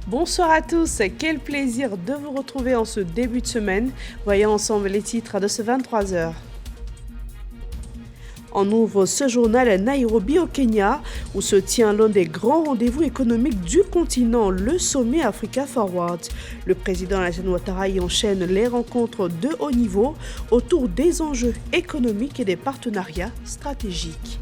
Bonsoir à tous, quel plaisir de vous retrouver en ce début de semaine. Voyons ensemble les titres de ce 23h. On ouvre ce journal à Nairobi au Kenya où se tient l'un des grands rendez-vous économiques du continent, le sommet Africa Forward. Le président Alassane Ouattara y enchaîne les rencontres de haut niveau autour des enjeux économiques et des partenariats stratégiques.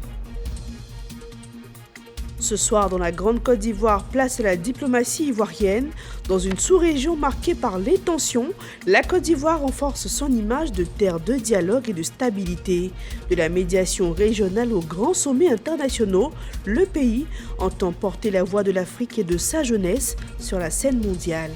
Ce soir, dans la Grande Côte d'Ivoire, place à la diplomatie ivoirienne. Dans une sous-région marquée par les tensions, la Côte d'Ivoire renforce son image de terre de dialogue et de stabilité. De la médiation régionale aux grands sommets internationaux, le pays entend porter la voix de l'Afrique et de sa jeunesse sur la scène mondiale.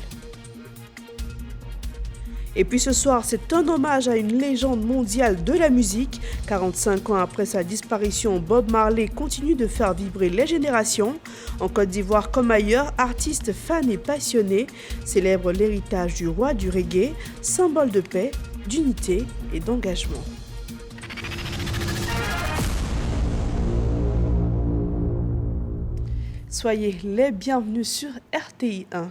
Et puis ce soir, c'est un hommage à une légende mondiale de la musique. 45 ans après sa disparition, Bob Marley continue de faire vibrer les générations. En Côte d'Ivoire comme ailleurs, artistes, fans et passionnés célèbrent l'héritage du roi du reggae, symbole de paix, d'unité et d'engagement. Soyez les bienvenus sur RTI 1.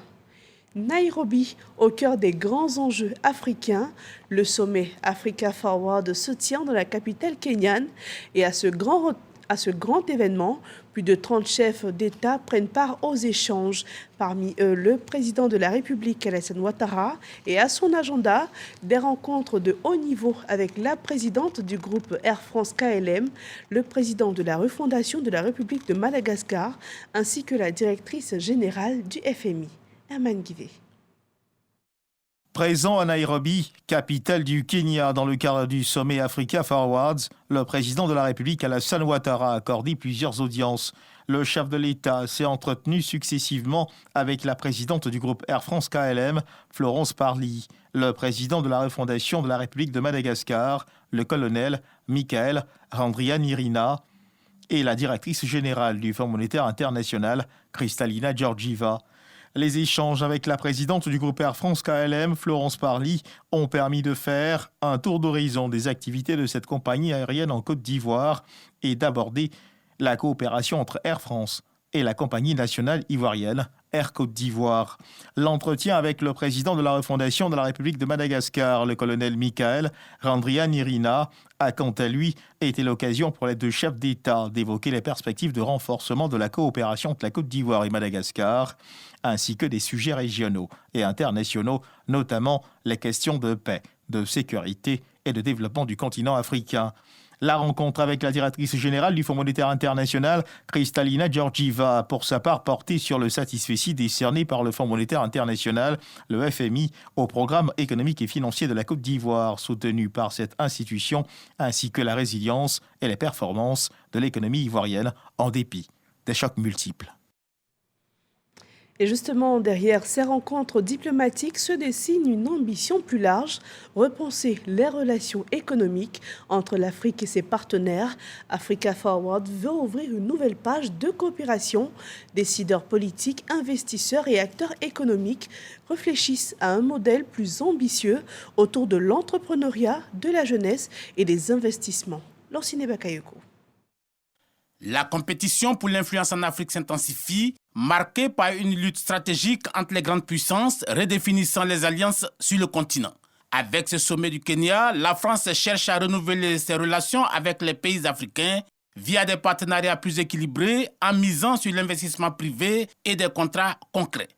Nairobi, au cœur des grands enjeux africains, le sommet Africa Forward se tient dans la capitale kenyane et à ce grand événement, plus de 30 chefs d'État prennent part aux échanges. Parmi eux, le président de la République, Alassane Ouattara, et à son agenda, des rencontres de haut niveau avec la présidente du groupe Air France KLM, le président de la refondation de la République de Madagascar, ainsi que la directrice générale du FMI. Présent à Nairobi, capitale du Kenya, dans le cadre du sommet Africa Forwards, le président de la République Alassane Ouattara a accordé plusieurs audiences. Le chef de l'État s'est entretenu successivement avec la présidente du groupe Air France KLM, Florence Parly, le président de la refondation de la République de Madagascar, le colonel Michael Randrianirina, et la directrice générale du Fonds monétaire international, Kristalina Georgieva. Les échanges avec la présidente du groupe Air France KLM, Florence Parly, ont permis de faire un tour d'horizon des activités de cette compagnie aérienne en Côte d'Ivoire et d'aborder la coopération entre Air France et la compagnie nationale ivoirienne Air Côte d'Ivoire. L'entretien avec le président de la refondation de la République de Madagascar, le colonel Michael Randrianirina, a quant à lui été l'occasion pour les deux chefs d'État d'évoquer les perspectives de renforcement de la coopération entre la Côte d'Ivoire et Madagascar, ainsi que des sujets régionaux et internationaux, notamment les questions de paix, de sécurité et de développement du continent africain. La rencontre avec la directrice générale du Fonds monétaire international, Kristalina Georgieva, a pour sa part porté sur le satisfecit décerné par le Fonds monétaire international, le FMI, au programme économique et financier de la Côte d'Ivoire, soutenu par cette institution, ainsi que la résilience et les performances de l'économie ivoirienne, en dépit des chocs multiples. Et justement, derrière ces rencontres diplomatiques se dessine une ambition plus large, repenser les relations économiques entre l'Afrique et ses partenaires. Africa Forward veut ouvrir une nouvelle page de coopération. Décideurs politiques, investisseurs et acteurs économiques réfléchissent à un modèle plus ambitieux autour de l'entrepreneuriat, de la jeunesse et des investissements. Lancine Bakayoko. La compétition pour l'influence en Afrique s'intensifie, marquée par une lutte stratégique entre les grandes puissances, redéfinissant les alliances sur le continent. Avec ce sommet du Kenya, la France cherche à renouveler ses relations avec les pays africains via des partenariats plus équilibrés en misant sur l'investissement privé et des contrats concrets.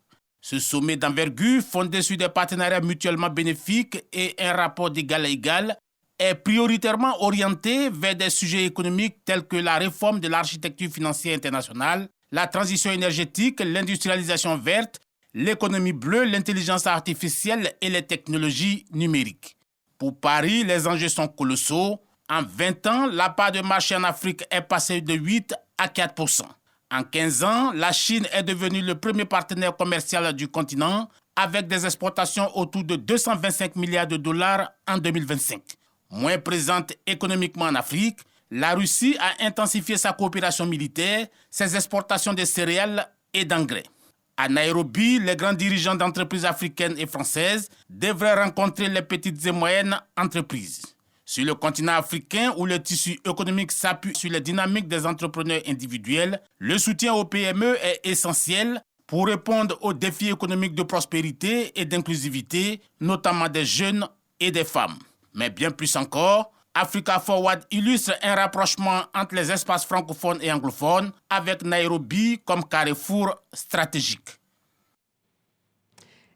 Ce sommet d'envergure, fondé sur des partenariats mutuellement bénéfiques et un rapport d'égal à égal, est prioritairement orienté vers des sujets économiques tels que la réforme de l'architecture financière internationale, la transition énergétique, l'industrialisation verte, l'économie bleue, l'intelligence artificielle et les technologies numériques. Pour Paris, les enjeux sont colossaux. En 20 ans, la part de marché en Afrique est passée de 8 à 4%. En 15 ans, la Chine est devenue le premier partenaire commercial du continent avec des exportations autour de 225 milliards de dollars en 2025. Moins présente économiquement en Afrique, la Russie a intensifié sa coopération militaire, ses exportations de céréales et d'engrais. À Nairobi, les grands dirigeants d'entreprises africaines et françaises devraient rencontrer les petites et moyennes entreprises. Sur le continent africain, où le tissu économique s'appuie sur les dynamiques des entrepreneurs individuels, le soutien aux PME est essentiel pour répondre aux défis économiques de prospérité et d'inclusivité, notamment des jeunes et des femmes. Mais bien plus encore, Africa Forward illustre un rapprochement entre les espaces francophones et anglophones avec Nairobi comme carrefour stratégique.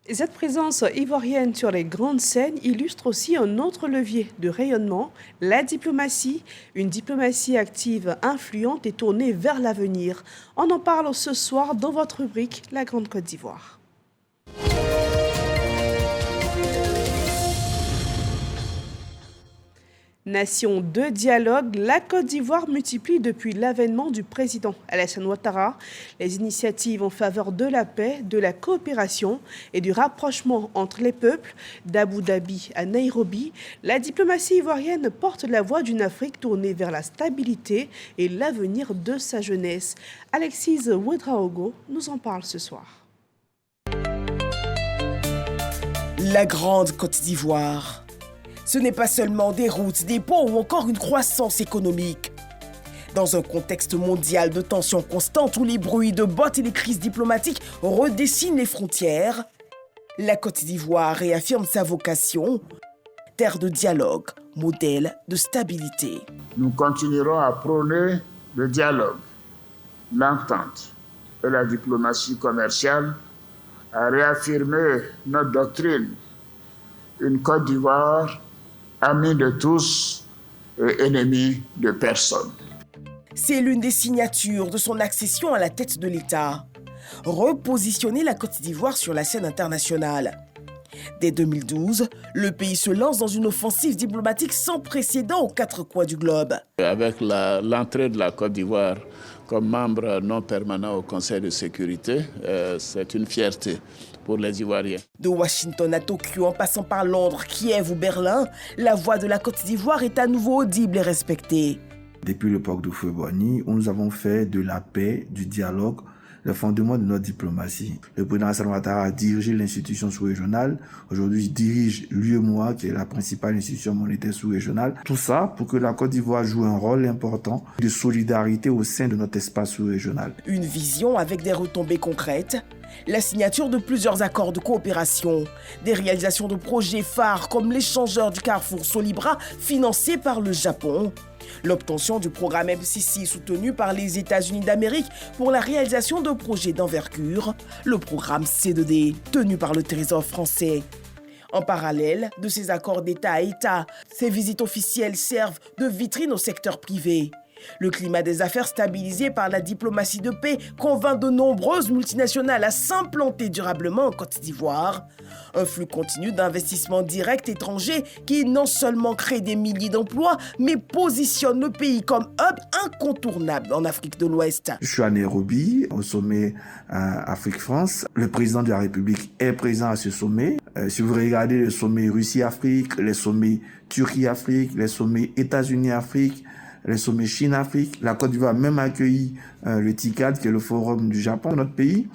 Cette présence ivoirienne sur les grandes scènes illustre aussi un autre levier de rayonnement, la diplomatie, une diplomatie active, influente et tournée vers l'avenir. On en parle ce soir dans votre rubrique La Grande Côte d'Ivoire. Nation de dialogue, la Côte d'Ivoire multiplie depuis l'avènement du président Alassane Ouattara les initiatives en faveur de la paix, de la coopération et du rapprochement entre les peuples. D'Abu Dhabi à Nairobi, la diplomatie ivoirienne porte la voix d'une Afrique tournée vers la stabilité et l'avenir de sa jeunesse. Alexis Ouedraogo nous en parle ce soir. La Grande Côte d'Ivoire. Ce n'est pas seulement des routes, des ponts ou encore une croissance économique. Dans un contexte mondial de tensions constantes où les bruits de bottes et les crises diplomatiques redessinent les frontières, la Côte d'Ivoire réaffirme sa vocation, terre de dialogue, modèle de stabilité. Nous continuerons à prôner le dialogue, l'entente et la diplomatie commerciale, à réaffirmer notre doctrine, une Côte d'Ivoire ami de tous et ennemi de personne. C'est l'une des signatures de son accession à la tête de l'État. Repositionner la Côte d'Ivoire sur la scène internationale. Dès 2012, le pays se lance dans une offensive diplomatique sans précédent aux quatre coins du globe. Avec l'entrée de la Côte d'Ivoire comme membre non permanent au Conseil de sécurité, c'est une fierté pour les Ivoiriens. De Washington à Tokyo, en passant par Londres, Kiev ou Berlin, la voix de la Côte d'Ivoire est à nouveau audible et respectée. Depuis l'époque de Houphouët-Boigny, où nous avons fait de la paix, du dialogue, le fondement de notre diplomatie. Le président Alassane Ouattara a dirigé l'institution sous-régionale. Aujourd'hui, il dirige l'UEMOA, qui est la principale institution monétaire sous-régionale. Tout ça pour que la Côte d'Ivoire joue un rôle important de solidarité au sein de notre espace sous-régional. Une vision avec des retombées concrètes. La signature de plusieurs accords de coopération, des réalisations de projets phares comme l'échangeur du Carrefour Solibra financé par le Japon, l'obtention du programme MCC soutenu par les États-Unis d'Amérique pour la réalisation de projets d'envergure, le programme C2D tenu par le Trésor français. En parallèle de ces accords d'État à État, ces visites officielles servent de vitrine au secteur privé. Le climat des affaires stabilisé par la diplomatie de paix convainc de nombreuses multinationales à s'implanter durablement en Côte d'Ivoire. Un flux continu d'investissements directs étrangers qui non seulement crée des milliers d'emplois, mais positionne le pays comme hub incontournable en Afrique de l'Ouest. Je suis à Nairobi, au sommet Afrique-France. Le président de la République est présent à ce sommet. Si vous regardez le sommet Russie-Afrique, les sommets Turquie-Afrique, les sommets États-Unis-Afrique, les sommets Chine-Afrique, la Côte d'Ivoire a même accueilli le TICAD, qui est le forum du Japon, notre pays.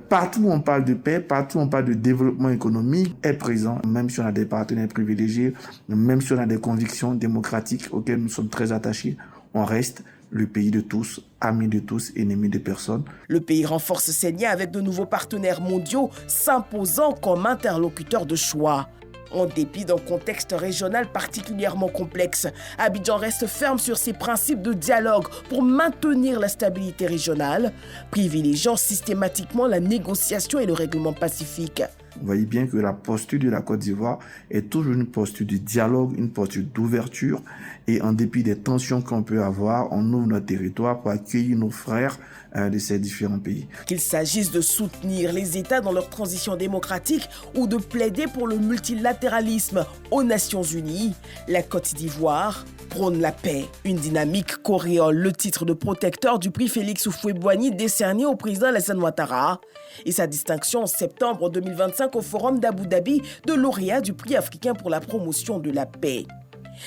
Partout où on parle de paix, partout où on parle de développement économique, est présent, même si on a des partenaires privilégiés, même si on a des convictions démocratiques auxquelles nous sommes très attachés, on reste le pays de tous, ami de tous, ennemi de personne. Le pays renforce ses liens avec de nouveaux partenaires mondiaux, s'imposant comme interlocuteur de choix. En dépit d'un contexte régional particulièrement complexe, Abidjan reste ferme sur ses principes de dialogue pour maintenir la stabilité régionale, privilégiant systématiquement la négociation et le règlement pacifique. Vous voyez bien que la posture de la Côte d'Ivoire est toujours une posture de dialogue, une posture d'ouverture. Et en dépit des tensions qu'on peut avoir, on ouvre notre territoire pour accueillir nos frères de ces différents pays. Qu'il s'agisse de soutenir les États dans leur transition démocratique ou de plaider pour le multilatéralisme aux Nations Unies, la Côte d'Ivoire prône la paix. Une dynamique qu'auréole le titre de protecteur du prix Félix Houphouët-Boigny décerné au président Alassane Ouattara et sa distinction en septembre 2025 au Forum d'Abu Dhabi de lauréat du prix africain pour la promotion de la paix.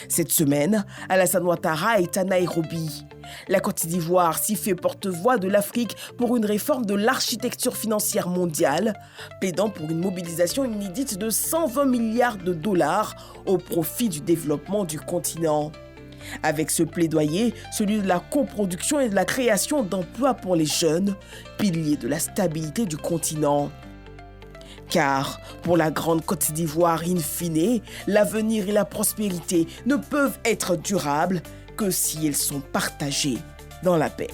Cette semaine, Alassane Ouattara est à Nairobi. La Côte d'Ivoire s'y fait porte-voix de l'Afrique pour une réforme de l'architecture financière mondiale, plaidant pour une mobilisation inédite de 120 milliards de dollars au profit du développement du continent. Avec ce plaidoyer, celui de la coproduction et de la création d'emplois pour les jeunes, piliers de la stabilité du continent. Car pour la grande Côte d'Ivoire, in fine, l'avenir et la prospérité ne peuvent être durables que si elles sont partagées dans la paix.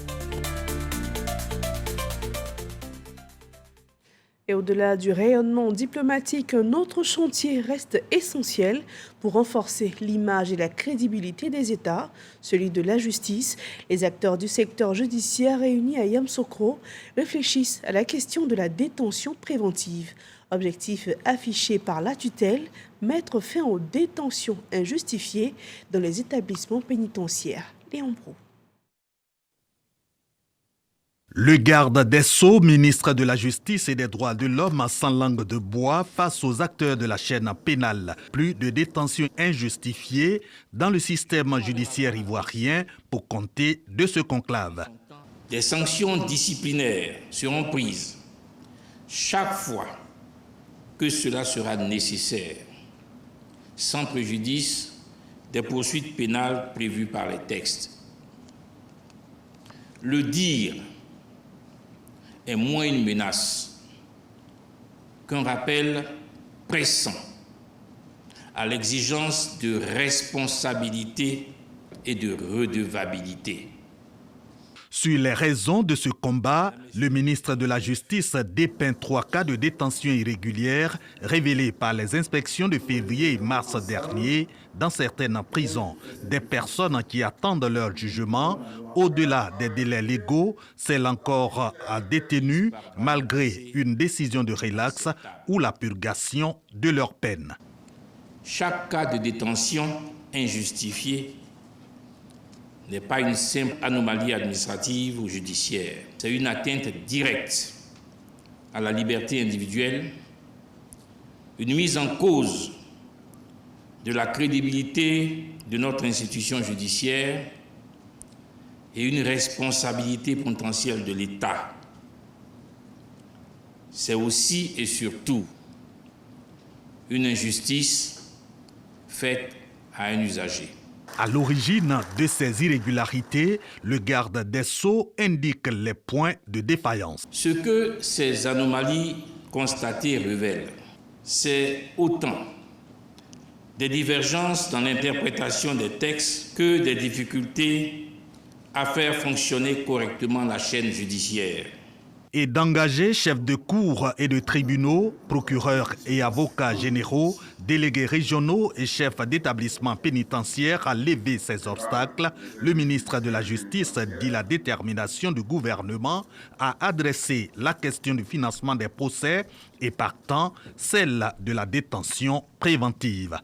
Et au-delà du rayonnement diplomatique, un autre chantier reste essentiel pour renforcer l'image et la crédibilité des États, celui de la justice. Les acteurs du secteur judiciaire réunis à Yamoussoukro réfléchissent à la question de la détention préventive. Objectif affiché par la tutelle, mettre fin aux détentions injustifiées dans les établissements pénitentiaires. Léon Brou. Le garde des Sceaux, ministre de la Justice et des Droits de l'Homme sans langue de bois face aux acteurs de la chaîne pénale. Plus de détentions injustifiées dans le système judiciaire ivoirien pour compter de ce conclave. Des sanctions disciplinaires seront prises chaque fois que cela sera nécessaire, sans préjudice des poursuites pénales prévues par les textes. Le dire est moins une menace qu'un rappel pressant à l'exigence de responsabilité et de redevabilité. Sur les raisons de ce combat, le ministre de la Justice dépeint 3 cas de détention irrégulière révélés par les inspections de février et mars dernier dans certaines prisons. Des personnes qui attendent leur jugement au-delà des délais légaux, celles encore à détenus malgré une décision de relax ou la purgation de leur peine. Chaque cas de détention injustifiée n'est pas une simple anomalie administrative ou judiciaire. C'est une atteinte directe à la liberté individuelle, une mise en cause de la crédibilité de notre institution judiciaire et une responsabilité potentielle de l'État. C'est aussi et surtout une injustice faite à un usager. À l'origine de ces irrégularités, le garde des Sceaux indique les points de défaillance. Ce que ces anomalies constatées révèlent, c'est autant des divergences dans l'interprétation des textes que des difficultés à faire fonctionner correctement la chaîne judiciaire. Et d'engager chefs de cour et de tribunaux, procureurs et avocats généraux, délégués régionaux et chefs d'établissements pénitentiaires à lever ces obstacles, le ministre de la Justice dit la détermination du gouvernement à adresser la question du financement des procès et partant celle de la détention préventive.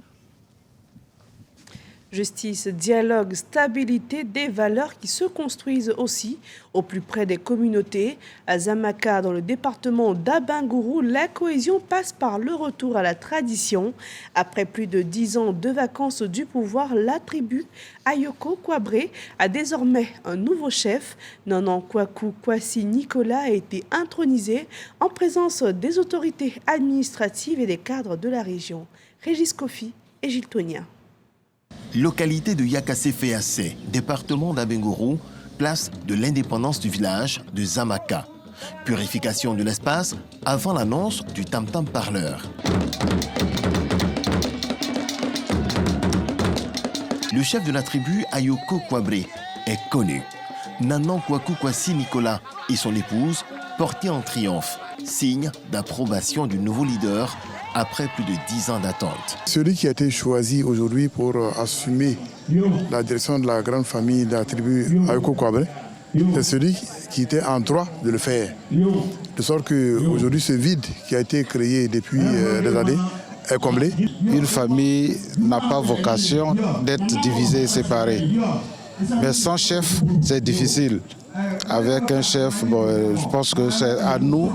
Justice, dialogue, stabilité, des valeurs qui se construisent aussi au plus près des communautés. À Zamaka, dans le département d'Abengourou, la cohésion passe par le retour à la tradition. Après plus de 10 ans de vacances du pouvoir, la tribu Ayoko Kwabré a désormais un nouveau chef. Nanan Kwaku Kwasi Nicolas a été intronisé en présence des autorités administratives et des cadres de la région. Régis Kofi et Gilles Tonia. Localité de Yakassé-Féassé, département d'Abengourou, place de l'indépendance du village de Zamaka. Purification de l'espace avant l'annonce du tam-tam parleur. Le chef de la tribu Ayoko Kwabré est connu. Nanan Kwaku Kwasi Nicolas et son épouse portés en triomphe, signe d'approbation du nouveau leader après plus de 10 ans d'attente. Celui qui a été choisi aujourd'hui pour assumer la direction de la grande famille de la tribu Ayoko Kwabré, c'est celui qui était en droit de le faire. De sorte qu'aujourd'hui, ce vide qui a été créé depuis des années est comblé. Une famille n'a pas vocation d'être divisée et séparée. Mais sans chef, c'est difficile. Avec un chef, je pense que c'est à nous,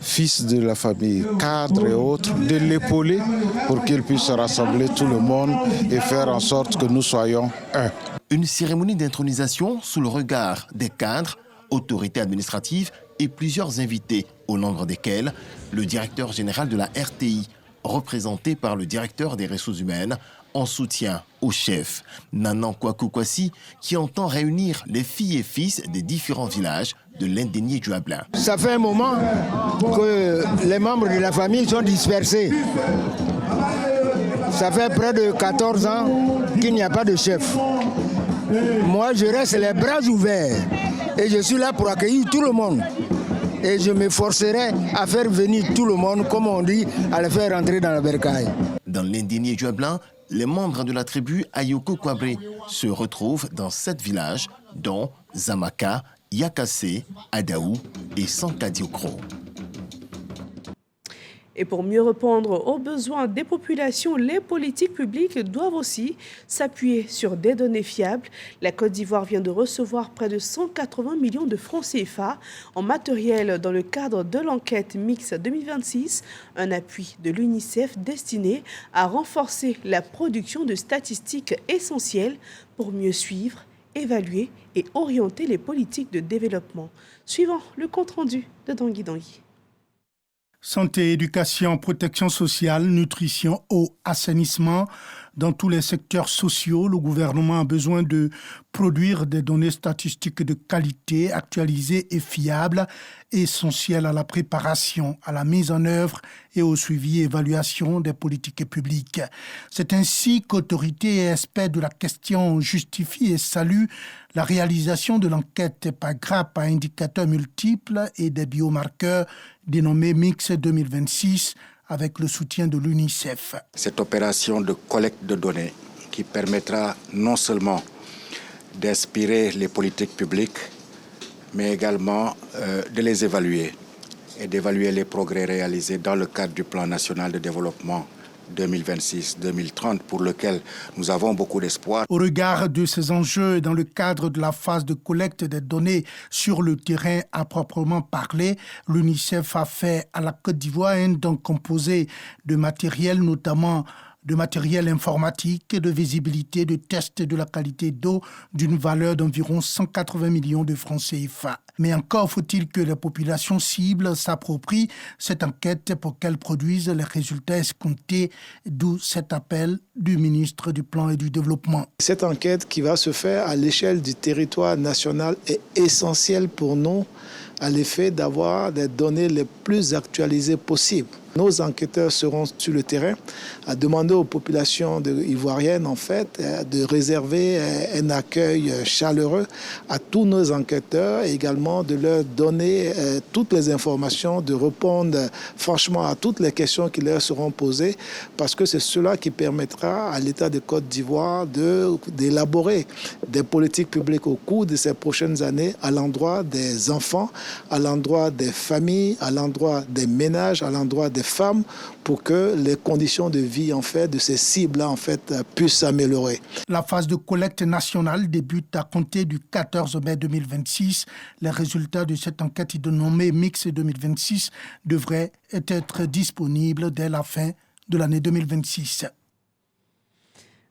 fils de la famille, cadres et autres, de l'épauler pour qu'il puisse rassembler tout le monde et faire en sorte que nous soyons un. Une cérémonie d'intronisation sous le regard des cadres, autorités administratives et plusieurs invités, au nombre desquels le directeur général de la RTI, représenté par le directeur des ressources humaines, en soutien au chef Nanan Kwaku Kwasi qui entend réunir les filles et fils des différents villages de l'Indénié du Hablin. Ça fait un moment que les membres de la famille sont dispersés. Ça fait près de 14 ans qu'il n'y a pas de chef. Moi, je reste les bras ouverts et je suis là pour accueillir tout le monde. Et je m'efforcerai à faire venir tout le monde, comme on dit, à le faire rentrer dans la bercaille. Dans l'Indénié du Hablin, les membres de la tribu Ayoko Kwabré se retrouvent dans 7 villages, dont Zamaka, Yakassé, Adaou et Sankadiokro. Et pour mieux répondre aux besoins des populations, les politiques publiques doivent aussi s'appuyer sur des données fiables. La Côte d'Ivoire vient de recevoir près de 180 millions de francs CFA en matériel dans le cadre de l'enquête mixte 2026, un appui de l'UNICEF destiné à renforcer la production de statistiques essentielles pour mieux suivre, évaluer et orienter les politiques de développement. Suivant le compte-rendu de Dangui Dangui. Santé, éducation, protection sociale, nutrition, eau, assainissement. Dans tous les secteurs sociaux, le gouvernement a besoin de produire des données statistiques de qualité, actualisées et fiables, essentielles à la préparation, à la mise en œuvre et au suivi et évaluation des politiques publiques. C'est ainsi qu'autorités et experts de la question justifient et saluent la réalisation de l'enquête par grappe à indicateurs multiples et des biomarqueurs dénommée Mix 2026 avec le soutien de l'UNICEF. Cette opération de collecte de données qui permettra non seulement d'inspirer les politiques publiques, mais également de les évaluer et d'évaluer les progrès réalisés dans le cadre du plan national de développement 2026-2030 pour lequel nous avons beaucoup d'espoir. Au regard de ces enjeux, dans le cadre de la phase de collecte des données sur le terrain à proprement parler, l'UNICEF a fait à la Côte d'Ivoire un don composé de matériel, notamment de matériel informatique, de visibilité, de tests de la qualité d'eau d'une valeur d'environ 180 millions de francs CFA. Mais encore faut-il que les populations cibles s'approprient cette enquête pour qu'elles produisent les résultats escomptés, d'où cet appel du ministre du Plan et du Développement. Cette enquête qui va se faire à l'échelle du territoire national est essentielle pour nous à l'effet d'avoir des données les plus actualisées possibles. Nos enquêteurs seront sur le terrain à demander aux populations ivoiriennes en fait de réserver un accueil chaleureux à tous nos enquêteurs et également de leur donner toutes les informations, de répondre franchement à toutes les questions qui leur seront posées parce que c'est cela qui permettra à l'État de Côte d'Ivoire d'élaborer des politiques publiques au cours de ces prochaines années à l'endroit des enfants, à l'endroit des familles, à l'endroit des ménages, à l'endroit des femmes pour que les conditions de vie en fait de ces cibles-là en fait puissent s'améliorer. La phase de collecte nationale débute à compter du 14 mai 2026. Les résultats de cette enquête dénommée Mix 2026 devraient être disponibles dès la fin de l'année 2026.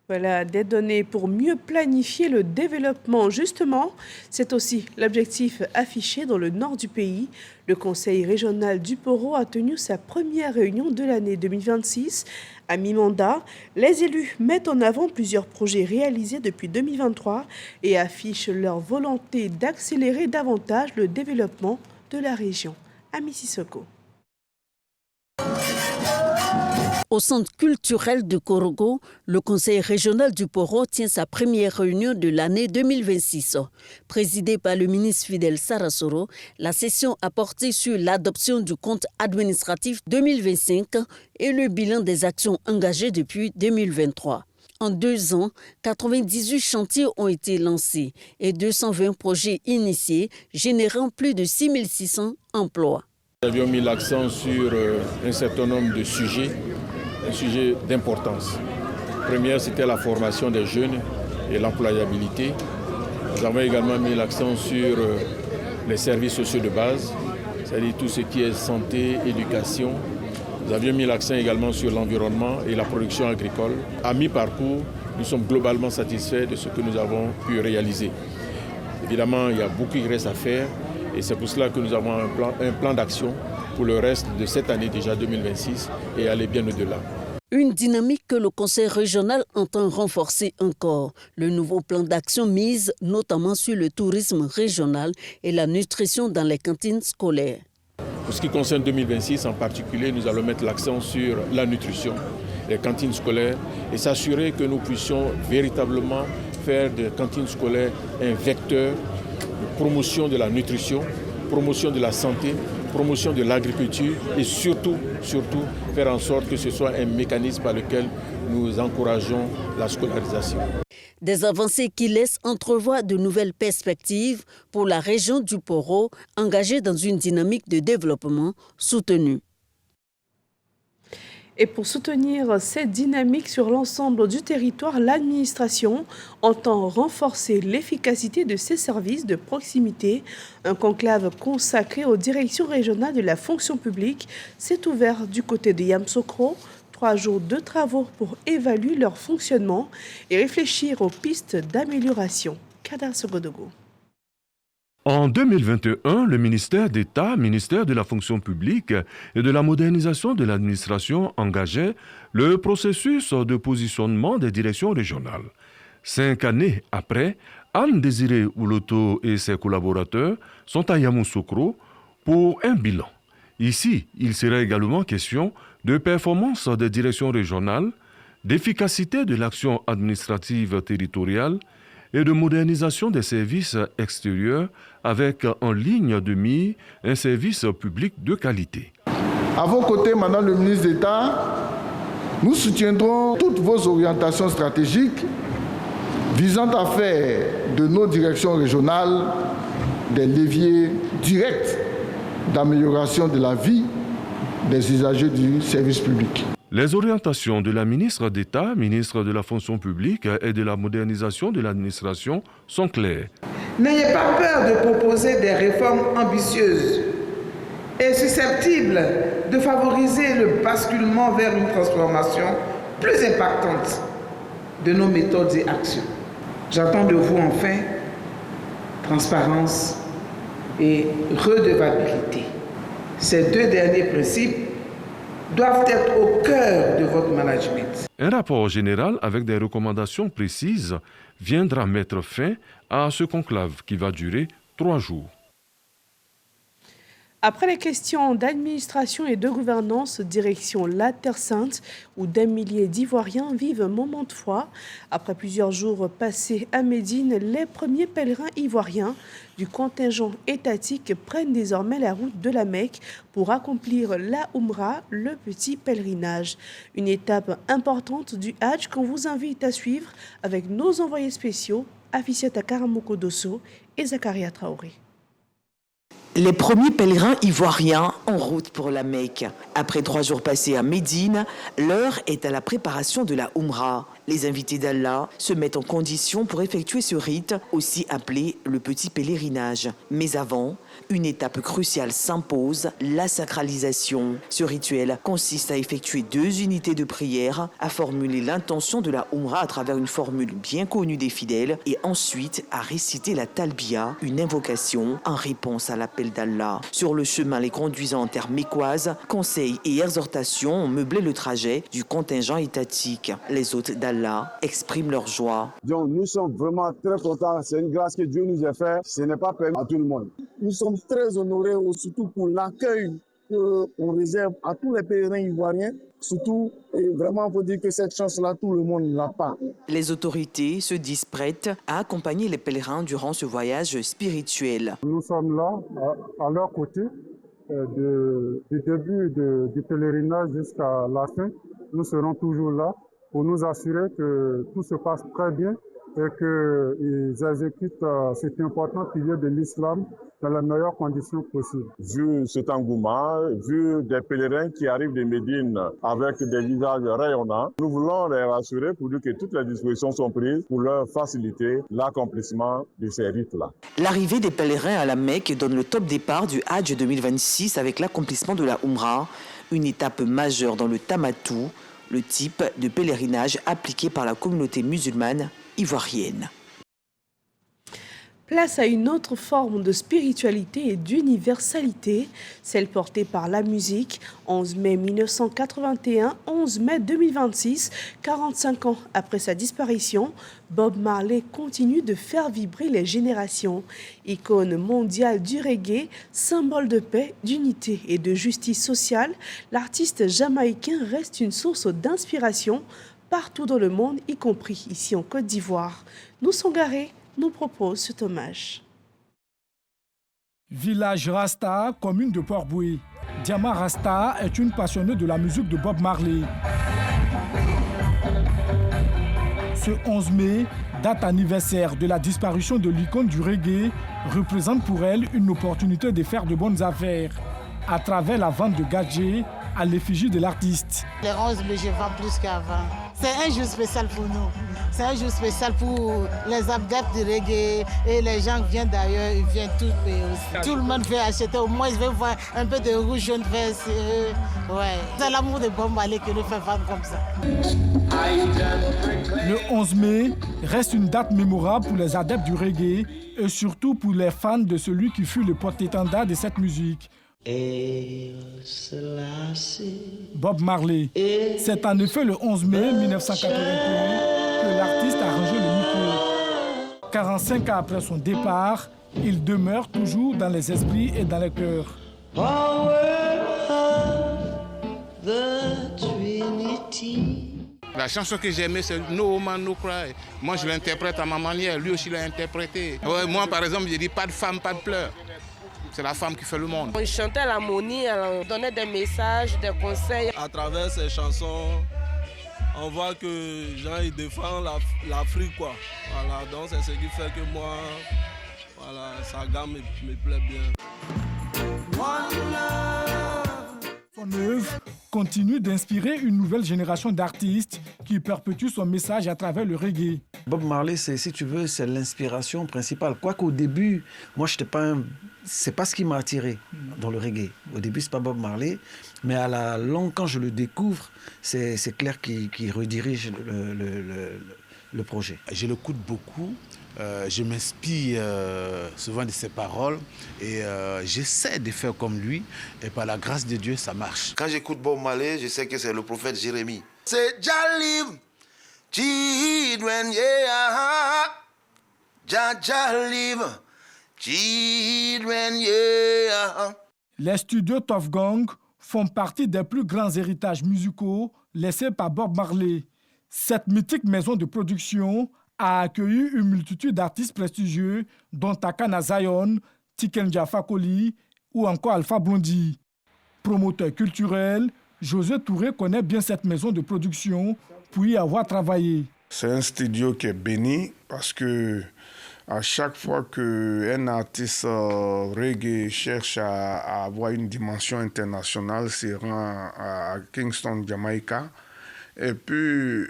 Voilà, des données pour mieux planifier le développement. Justement, c'est aussi l'objectif affiché dans le nord du pays. Le Conseil régional du Poro a tenu sa première réunion de l'année 2026. À mi-mandat, les élus mettent en avant plusieurs projets réalisés depuis 2023 et affichent leur volonté d'accélérer davantage le développement de la région. Ami Sissoko. Au centre culturel de Korogo, le Conseil régional du Poro tient sa première réunion de l'année 2026. Présidée par le ministre Fidel Sarasoro, la session a porté sur l'adoption du compte administratif 2025 et le bilan des actions engagées depuis 2023. En 2 ans, 98 chantiers ont été lancés et 220 projets initiés, générant plus de 6600 emplois. Nous avions mis l'accent sur un certain nombre de sujets, un sujet d'importance. Première, c'était la formation des jeunes et l'employabilité. Nous avons également mis l'accent sur les services sociaux de base, c'est-à-dire tout ce qui est santé, éducation. Nous avions mis l'accent également sur l'environnement et la production agricole. À mi-parcours, nous sommes globalement satisfaits de ce que nous avons pu réaliser. Évidemment, il y a beaucoup qui reste à faire et c'est pour cela que nous avons un plan d'action pour le reste de cette année déjà 2026 et aller bien au-delà. Une dynamique que le Conseil régional entend renforcer encore. Le nouveau plan d'action mise notamment sur le tourisme régional et la nutrition dans les cantines scolaires. Pour ce qui concerne 2026 en particulier, nous allons mettre l'accent sur la nutrition, les cantines scolaires et s'assurer que nous puissions véritablement faire des cantines scolaires un vecteur de promotion de la nutrition, promotion de la santé, promotion de l'agriculture et surtout faire en sorte que ce soit un mécanisme par lequel nous encourageons la scolarisation. Des avancées qui laissent entrevoir de nouvelles perspectives pour la région du Poro, engagée dans une dynamique de développement soutenue. Et pour soutenir cette dynamique sur l'ensemble du territoire, l'administration entend renforcer l'efficacité de ses services de proximité. Un conclave consacré aux directions régionales de la fonction publique s'est ouvert du côté de Yamoussoukro. 3 jours de travaux pour évaluer leur fonctionnement et réfléchir aux pistes d'amélioration. Kadar Sogodogo. En 2021, le ministère d'État, ministère de la fonction publique et de la modernisation de l'administration engageait le processus de positionnement des directions régionales. 5 années après, Anne-Désirée Ouloto et ses collaborateurs sont à Yamoussoukro pour un bilan. Ici, il sera également question de performance des directions régionales, d'efficacité de l'action administrative territoriale et de modernisation des services extérieurs avec en ligne de mire un service public de qualité. À vos côtés, Madame le ministre d'État, nous soutiendrons toutes vos orientations stratégiques visant à faire de nos directions régionales des leviers directs d'amélioration de la vie des usagers du service public. Les orientations de la ministre d'État, ministre de la fonction publique et de la modernisation de l'administration sont claires. N'ayez pas peur de proposer des réformes ambitieuses et susceptibles de favoriser le basculement vers une transformation plus impactante de nos méthodes et actions. J'attends de vous enfin transparence et redevabilité. Ces 2 derniers principes doivent être au cœur de votre management. Un rapport général avec des recommandations précises viendra mettre fin à ce conclave qui va durer 3 jours. Après les questions d'administration et de gouvernance, direction la Terre Sainte, où des milliers d'Ivoiriens vivent un moment de foi. Après plusieurs jours passés à Médine, les premiers pèlerins ivoiriens du contingent étatique prennent désormais la route de la Mecque pour accomplir la Umrah, le petit pèlerinage. Une étape importante du Hajj qu'on vous invite à suivre avec nos envoyés spéciaux, Afisiata Karamoko Dosso et Zakaria Traoré. Les premiers pèlerins ivoiriens en route pour la Mecque. Après 3 jours passés à Médine, l'heure est à la préparation de la Umrah. Les invités d'Allah se mettent en condition pour effectuer ce rite, aussi appelé le petit pèlerinage. Mais avant, une étape cruciale s'impose, la sacralisation. Ce rituel consiste à effectuer 2 unités de prière, à formuler l'intention de la Umrah à travers une formule bien connue des fidèles et ensuite à réciter la Talbiya, une invocation en réponse à l'appel d'Allah. Sur le chemin les conduisant en terre mécoise, conseils et exhortations ont meublé le trajet du contingent étatique. Les hôtes d'Allah expriment leur joie. Donc nous sommes vraiment très contents, c'est une grâce que Dieu nous a fait, ce n'est pas permis à tout le monde. Nous sommes très honorés, surtout pour l'accueil qu'on réserve à tous les pèlerins ivoiriens. Surtout, et vraiment, il faut dire que cette chance-là, tout le monde ne l'a pas. Les autorités se disent prêtes à accompagner les pèlerins durant ce voyage spirituel. Nous sommes là, à leur côté, du début du pèlerinage jusqu'à la fin. Nous serons toujours là pour nous assurer que tout se passe très bien et qu'ils exécutent cet important pilier de l'islam dans les meilleures conditions possibles. Vu cet engouement, vu des pèlerins qui arrivent de Médine avec des visages rayonnants, nous voulons les rassurer pour dire que toutes les dispositions sont prises pour leur faciliter l'accomplissement de ces rites-là. L'arrivée des pèlerins à la Mecque donne le top départ du Hajj 2026 avec l'accomplissement de la Umrah, une étape majeure dans le Tamatou, le type de pèlerinage appliqué par la communauté musulmane ivoirienne. Place à une autre forme de spiritualité et d'universalité, celle portée par la musique. 11 mai 1981, 11 mai 2026, 45 ans après sa disparition, Bob Marley continue de faire vibrer les générations. Icône mondiale du reggae, symbole de paix, d'unité et de justice sociale, l'artiste jamaïcain reste une source d'inspiration partout dans le monde, y compris ici en Côte d'Ivoire. Nous Sangaré nous propose cet hommage. Village Rasta, commune de Port-Boué. Diama Rasta est une passionnée de la musique de Bob Marley. Ce 11 mai, date anniversaire de la disparition de l'icône du reggae, représente pour elle une opportunité de faire de bonnes affaires à travers la vente de gadgets à l'effigie de l'artiste. Les 11 mai, je vends plus qu'avant. C'est un jour spécial pour nous. C'est un jour spécial pour les adeptes du reggae et les gens qui viennent d'ailleurs, ils viennent tous payer aussi. Tout le monde veut acheter, au moins ils veulent voir un peu de rouge, jaune, vert. Ouais. C'est l'amour de Bob Marley qui nous fait vendre comme ça. Le 11 mai reste une date mémorable pour les adeptes du reggae et surtout pour les fans de celui qui fut le porte-étendard de cette musique. Bob Marley. C'est en effet le 11 mai 1981 que l'artiste a rangé le micro. 45 ans après son départ, il demeure toujours dans les esprits et dans les cœurs. La chanson que j'aimais, c'est No Man No Cry. Moi, je l'interprète à ma manière. Lui aussi l'a interprété. Ouais, moi, par exemple, je dis pas de femme, pas de pleurs. C'est la femme qui fait le monde. On chantait l'harmonie, on donnait des messages, des conseils. À travers ces chansons, on voit que Jean il défend l'Afrique, quoi. Voilà, donc c'est ce qui fait que moi, voilà, sa gamme me plaît bien. Son œuvre continue d'inspirer une nouvelle génération d'artistes qui perpétuent son message à travers le reggae. Bob Marley, si tu veux, c'est l'inspiration principale. Quoique au début, moi, c'est pas ce qui m'a attiré dans le reggae. Au début, c'est pas Bob Marley, mais à la longue, quand je le découvre, c'est clair qu'il redirige le projet. Je l'écoute beaucoup. Je m'inspire souvent de ses paroles et j'essaie de faire comme lui et par la grâce de Dieu, ça marche. Quand j'écoute Bob Marley, je sais que c'est le prophète Jérémie. C'est Jalib, Chidwen, yeah, Jalib, Chidwen, yeah. Les studios Tough Gang font partie des plus grands héritages musicaux laissés par Bob Marley. Cette mythique maison de production a accueilli une multitude d'artistes prestigieux dont Takana Zion, Tikenja Fakoli ou encore Alpha Blondy. Promoteur culturel, José Touré connaît bien cette maison de production pour y avoir travaillé. C'est un studio qui est béni parce que à chaque fois qu'un artiste reggae cherche à avoir une dimension internationale, se rend à Kingston, Jamaïca, et puis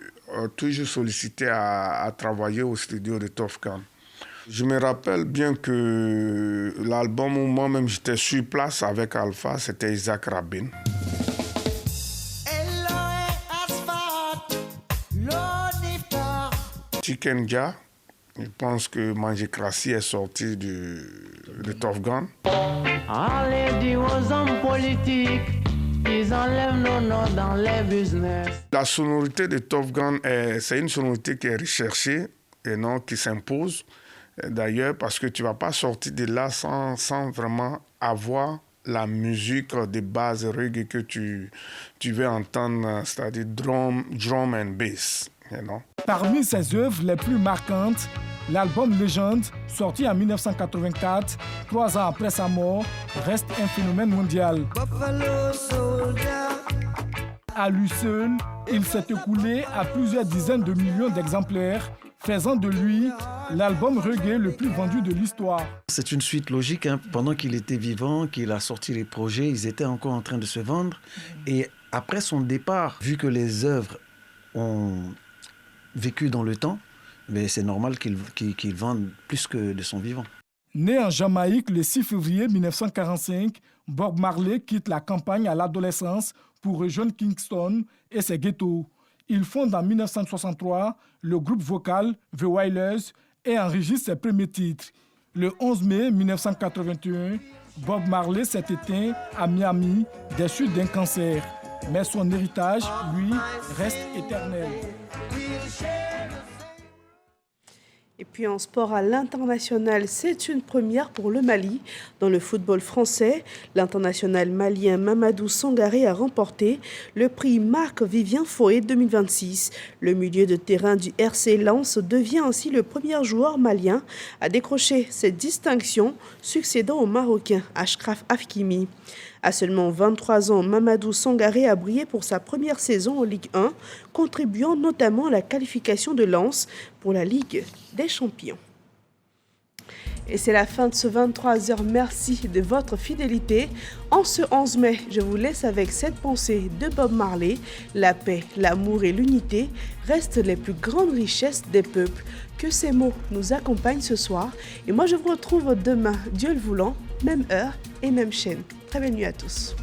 toujours sollicité à travailler au studio de Tough Gang. Je me rappelle bien que l'album où moi-même j'étais sur place avec Alpha, c'était Isaac Rabin. Tikenja, je pense que Manjécratie est sorti de Tough Gang. Allez dire aux hommes politiques, ils enlèvent nos noms dans les business. La sonorité de Tough Gang, c'est une sonorité qui est recherchée et non qui s'impose. D'ailleurs, parce que tu ne vas pas sortir de là sans vraiment avoir la musique de base reggae que tu veux entendre, c'est-à-dire drum and bass. You know? Parmi ses œuvres les plus marquantes, l'album Legend, sorti en 1984, 3 ans après sa mort, reste un phénomène mondial. À lui seul, il s'est écoulé à plusieurs dizaines de millions d'exemplaires, faisant de lui l'album reggae le plus vendu de l'histoire. C'est une suite logique. Pendant qu'il était vivant, qu'il a sorti les projets, ils étaient encore en train de se vendre. Et après son départ, vu que les œuvres ont vécu dans le temps, mais c'est normal qu'il vende plus que de son vivant. Né en Jamaïque le 6 février 1945, Bob Marley quitte la campagne à l'adolescence pour rejoindre Kingston et ses ghettos. Il fonde en 1963 le groupe vocal The Wailers et enregistre ses premiers titres. Le 11 mai 1981, Bob Marley s'est éteint à Miami des suites d'un cancer. Mais son héritage, lui, reste éternel. Et puis en sport à l'international, c'est une première pour le Mali. Dans le football français, l'international malien Mamadou Sangaré a remporté le prix Marc-Vivien Foé 2026. Le milieu de terrain du RC Lens devient ainsi le premier joueur malien à décrocher cette distinction, succédant au Marocain Achraf Hakimi. À seulement 23 ans, Mamadou Sangaré a brillé pour sa première saison en Ligue 1, contribuant notamment à la qualification de Lens pour la Ligue des Champions. Et c'est la fin de ce 23h. Merci de votre fidélité. En ce 11 mai, je vous laisse avec cette pensée de Bob Marley. La paix, l'amour et l'unité restent les plus grandes richesses des peuples. Que ces mots nous accompagnent ce soir. Et moi, je vous retrouve demain, Dieu le voulant, même heure et même chaîne. Très belle nuit à tous.